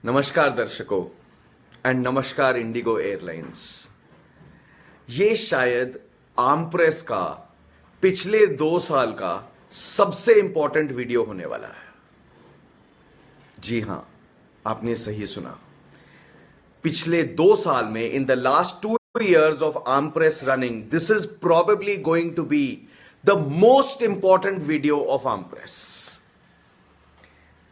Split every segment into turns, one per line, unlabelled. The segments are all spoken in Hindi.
नमस्कार दर्शकों एंड नमस्कार इंडिगो एयरलाइंस। ये शायद आर्मप्रेस का पिछले 2 साल का सबसे इंपॉर्टेंट वीडियो होने वाला है। जी हां, आपने सही सुना। पिछले 2 साल में in the last 2 years of Armpress running, this is probably going to be the most important video of Armpress.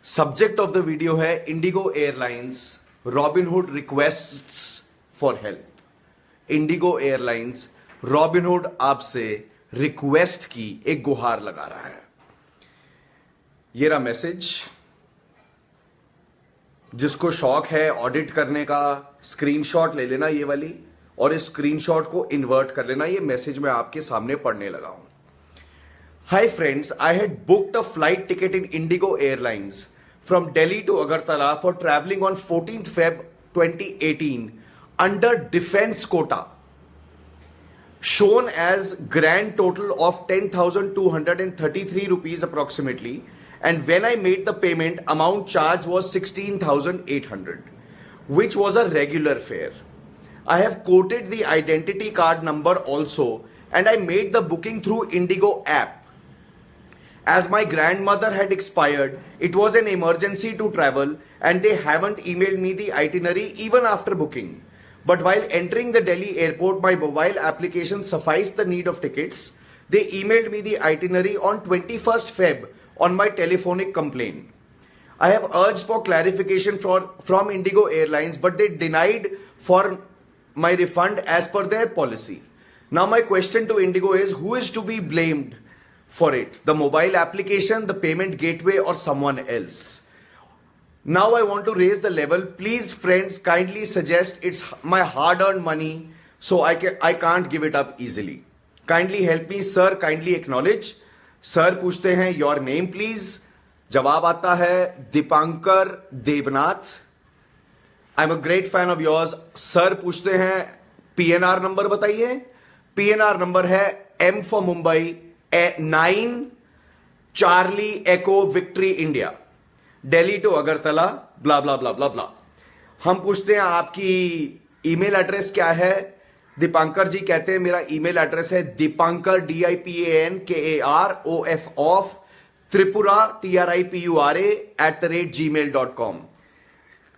Subject of the video है IndiGo Airlines Robinhood requests for help. IndiGo Airlines Robinhood आपसे रिक्वेस्ट की एक गुहार लगा रहा है। ये रहा मैसेज। जिसको शौक है ऑडिट करने का, स्क्रीनशॉट ले लेना ये वाली, और इस स्क्रीनशॉट को इन्वर्ट कर लेना। ये मैसेज मैं आपके सामने पढ़ने लगा हूं। Hi friends, I had booked a flight ticket in Indigo Airlines from Delhi to Agartala for traveling on 14th Feb 2018 under defense quota, shown as grand total of 10,233 rupees approximately, and when I made the payment, amount charged was 16,800, which was a regular fare. I have quoted the identity card number also, and I made the booking through Indigo app. As my grandmother had expired, it was an emergency to travel and they haven't emailed me the itinerary even after booking. But while entering the Delhi airport, my mobile application sufficed the need of tickets. They emailed me the itinerary on 21st Feb on my telephonic complaint. I have urged for clarification from Indigo Airlines, but they denied for my refund as per their policy. Now my question to Indigo is, who is to be blamed for it? The mobile application, the payment gateway, or someone else? Now I want to raise the level. Please friends, kindly suggest. It's my hard-earned money, so I can't give it up easily. Kindly help me sir, kindly acknowledge. Sir पूछते हैं your name please. जवाब आता है Dipankar Debnath. I'm a great fan of yours. Sir पूछते हैं PNR नंबर बताइए। PNR नंबर है M for Mumbai 9 Charlie echo victory India, Delhi to Agartala, blah blah blah blah blah. हम पूछते हैं आपकी ईमेल एड्रेस क्या है। दीपांकर जी कहते हैं मेरा ईमेल एड्रेस है Dipankar DIPANKAROF of Tripura TRIPURA @gmail.com।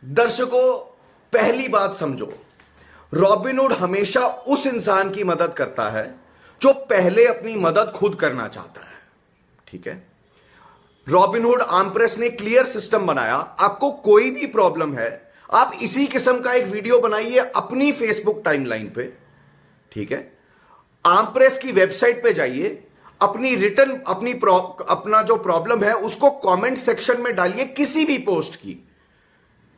दर्शकों, पहली बात समझो, रॉबिनहुड हमेशा उस इंसान की मदद करता है जो पहले अपनी मदद खुद करना चाहता है। ठीक है, रॉबिनहुड आर्मप्रेस ने क्लियर सिस्टम बनाया। आपको कोई भी प्रॉब्लम है, आप इसी किस्म का एक वीडियो बनाइए अपनी फेसबुक टाइमलाइन पे। ठीक है, आर्मप्रेस की वेबसाइट पे जाइए, अपनी रिटर्न अपना जो प्रॉब्लम है उसको कमेंट सेक्शन में डालिए, किसी भी पोस्ट की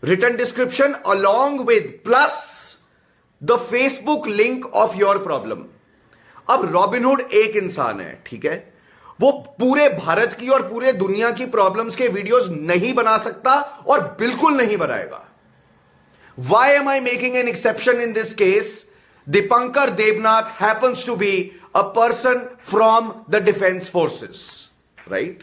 return description along with plus the Facebook link of your problem. अब रॉबिनहुड एक इंसान है, ठीक है, वो पूरे भारत की और पूरे दुनिया की प्रॉब्लम्स के वीडियोस नहीं बना सकता और बिल्कुल नहीं बनाएगा। Why am I making an exception in this case? Dipankar Devnath happens to be a person from the defense forces, right?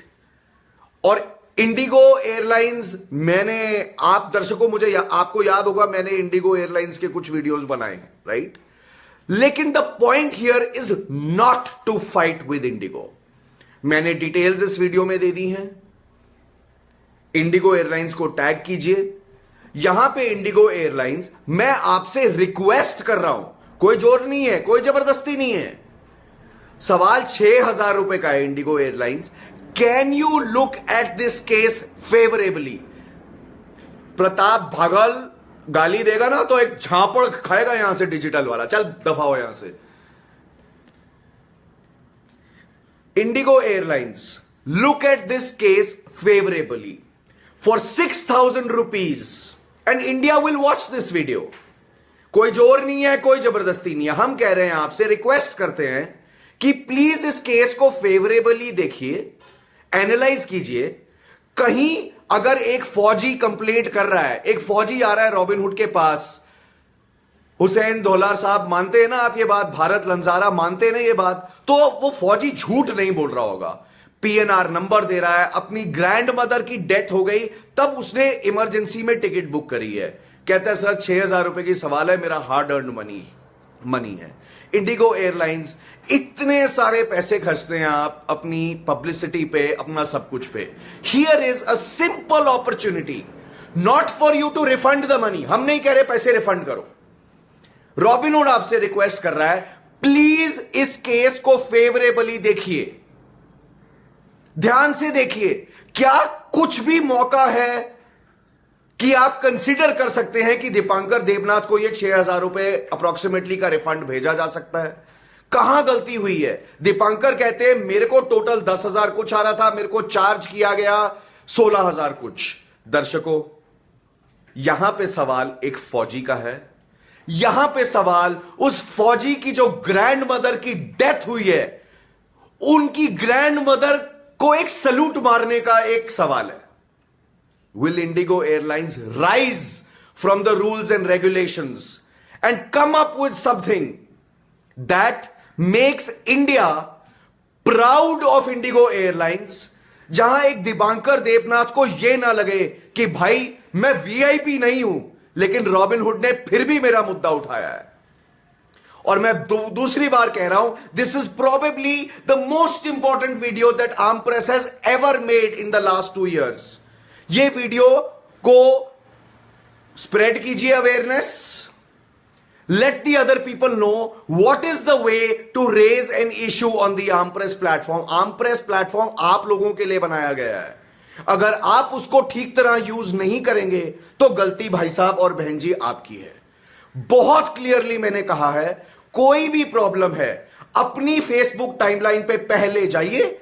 और इंडिगो एयरलाइंस, मैंने आप दर्शकों आपको याद होगा मैंने इंडिगो एयरलाइंस के कुछ वीडियोस बनाए हैं, राइट? लेकिन the point here is not to fight with IndiGo. मैंने डिटेल्स इस वीडियो में दे दी हैं। इंडिगो एयरलाइंस को टैग कीजिए। यहां पे इंडिगो एयरलाइंस, मैं आपसे रिक्वेस्ट कर रहा हूं, कोई जोर नहीं है, कोई जबरदस्ती नहीं है। सवाल 6,000 रुपए का है। IndiGo airlines, can you look at this case favourably? Pratap भागल गाली देगा ना तो एक झापड़ खाएगा यहां से डिजिटल वाला। चल दफा हो यहां से। Indigo airlines, look at this case favourably for 6,000 rupees and India will watch this video. कोई जोर नहीं है, कोई जबरदस्ती नहीं है। हम कह रहे हैं आपसे, रिक्वेस्ट करते हैं कि प्लीज इस केस को फेवरेबली देखिए, एनालाइज कीजिए। कहीं अगर एक फौजी कंप्लेंट कर रहा है, एक फौजी आ रहा है रॉबिनहुड के पास, हुसैन धोलार साहब, मानते हैं ना आप ये बात, भारत लंजारा, मानते हैं ना ये बात, तो वो फौजी झूठ नहीं बोल रहा होगा। पीएनआर नंबर दे रहा है, अपनी ग्रैंड मदर की डेथ हो गई तब उसने इमरजेंसी में टिकट बुक करी है। कहता है सर 6,000 रुपए की सवाल है, मेरा हार्ड अर्न मनी है। इंडिगो एयरलाइंस इतने सारे पैसे खर्चते हैं आप अपनी पब्लिसिटी पे, अपना सब कुछ पे। Here is a simple opportunity not for you to refund the money. हम नहीं कह रहे पैसे रिफंड करो। रॉबिनहुड आपसे रिक्वेस्ट कर रहा है, प्लीज इस केस को फेवरेबली देखिए, ध्यान से देखिए। क्या कुछ भी मौका है कि आप कंसीडर कर सकते हैं कि दीपांकर देवनाथ को यह 6,000 रुपए अप्रोक्सीमेटली का रिफंड भेजा जा सकता है? कहां गलती हुई है? दीपांकर कहते हैं मेरे को टोटल 10,000 कुछ आ रहा था, मेरे को चार्ज किया गया 16,000 कुछ। दर्शकों, यहां पे सवाल एक फौजी का है, यहां पे सवाल उस फौजी की जो ग्रैंड मदर की डेथ हुई है, उनकी ग्रैंड मदर को एक सल्यूट मारने का एक सवाल है। Will Indigo Airlines rise from the rules and regulations and come up with something that makes India proud of Indigo Airlines, जहां एक दीपांकर देवनाथ को यह ना लगे कि भाई मैं वीआईपी नहीं हूं, लेकिन रॉबिनहुड ने फिर भी मेरा मुद्दा उठाया है। और मैं दूसरी बार कह रहा हूं, this is probably the most important video that Arm Press has ever made in the last 2 years। ये वीडियो को स्प्रेड कीजिए, awareness, let the other people know what is the way to raise an issue on the Arm Press platform. Arm Press platform आप लोगों के लिए बनाया गया है। अगर आप उसको ठीक तरह यूज नहीं करेंगे तो गलती भाई साहब और बहन जी आपकी है। बहुत क्लियरली मैंने कहा है, कोई भी प्रॉब्लम है अपनी फेसबुक टाइमलाइन पे पहले जाइए,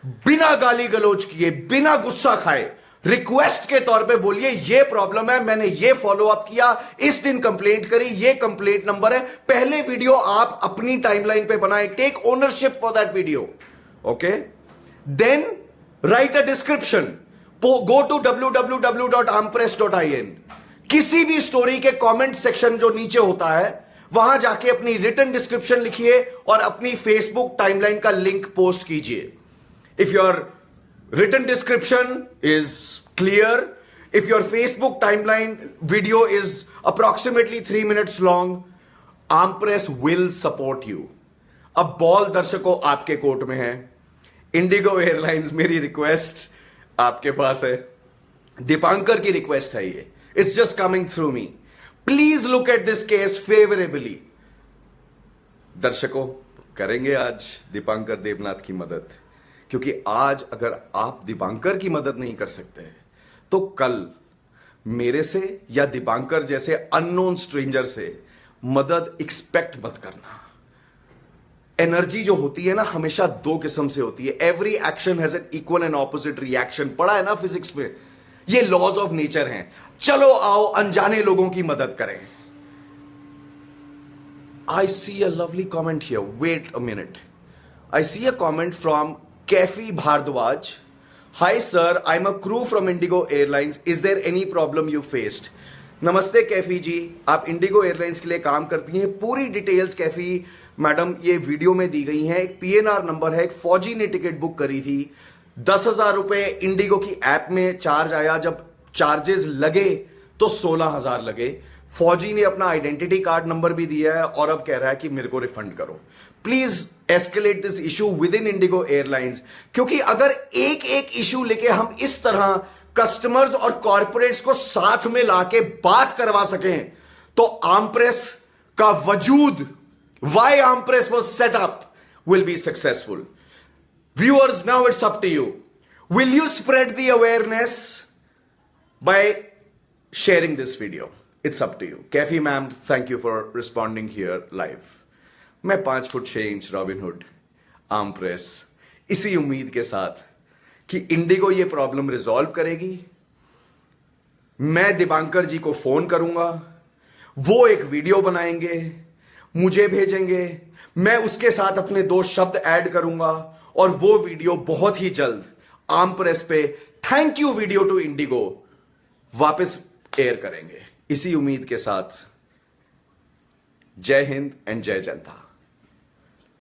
बिना गाली गलौज किए, बिना गुस्सा खाए, रिक्वेस्ट के तौर पे बोलिए ये प्रॉब्लम है, मैंने ये फॉलो अप किया, इस दिन कंप्लेंट करी, ये कंप्लेंट नंबर है। पहले वीडियो आप अपनी टाइमलाइन पे बनाए, take ownership for that video, okay. Then write a description, go to www.armpress.in। किसी भी स्टोरी के कमेंट सेक्शन जो नीचे होता है, वहां जाके अपनी रिटन डिस्क्रिप्शन लिखिए और अपनी फेसबुक टाइमलाइन का लिंक पोस्ट कीजिए। If your written description is clear, if your Facebook timeline video is approximately 3 minutes long, Armpress will support you। अब बॉल दर्शकों आपके कोर्ट में है। इंडिगो एयरलाइंस, मेरी रिक्वेस्ट आपके पास है, दीपांकर की रिक्वेस्ट है, ये it's just coming through me, please look at this case favourably. दर्शकों, करेंगे आज दीपांकर देवनाथ की मदद, क्योंकि आज अगर आप दीपांकर की मदद नहीं कर सकते तो कल मेरे से या दीपांकर जैसे अननोन स्ट्रेंजर से मदद एक्सपेक्ट मत करना। एनर्जी जो होती है ना, हमेशा 2 किस्म से होती है। Every action has an equal and opposite reaction. पढ़ा है ना फिजिक्स में, ये लॉज ऑफ नेचर हैं। चलो आओ अनजाने लोगों की मदद करें। I see a lovely comment here, wait a minute, I see a comment from Kefi Bhardwaj. Hi sir, I'm a crew from Indigo Airlines. Is there any problem you faced? नमस्ते कैफी जी, आप इंडिगो एयरलाइंस के लिए काम करती हैं। पूरी डिटेल्स कैफी मैडम ये वीडियो में दी गई हैं। एक पीएनआर नंबर है, एक फौजी ने टिकट बुक करी थी, 10,000 रुपए इंडिगो की ऐप में चार्ज आया, जब चार्जेस लगे तो 16,000 लगे। फौजी ने अपना आइडेंटिटी कार्ड नंबर भी दिया है और अब कह रहा है कि मेरे को रिफंड करो। Please escalate this issue with in Indigo airlines, क्योंकि अगर एक एक इशू लेके हम इस तरह कस्टमर्स और कॉर्पोरेट्स को साथ में लाके बात करवा सकें तो आर्मप्रेस का वजूद, why Armpress was set up, will be successful. Viewers, now it's up to you. Will you spread the awareness by sharing this video? It's up to you. Kaifi ma'am, thank you for responding here live. मैं 5 फुट 6 इंच रॉबिनहुड, आर्मप्रेस, इसी उम्मीद के साथ कि इंडिगो ये प्रॉब्लम रिजॉल्व करेगी। मैं दीपांकर जी को फोन करूंगा, वो एक वीडियो बनाएंगे, मुझे भेजेंगे, मैं उसके साथ अपने 2 शब्द ऐड करूंगा और वो वीडियो बहुत ही जल्द आर्मप्रेस पे thank you video to IndiGo वापस एयर करेंगे। इसी उम्मीद के साथ जय हिंद एंड जय जनता।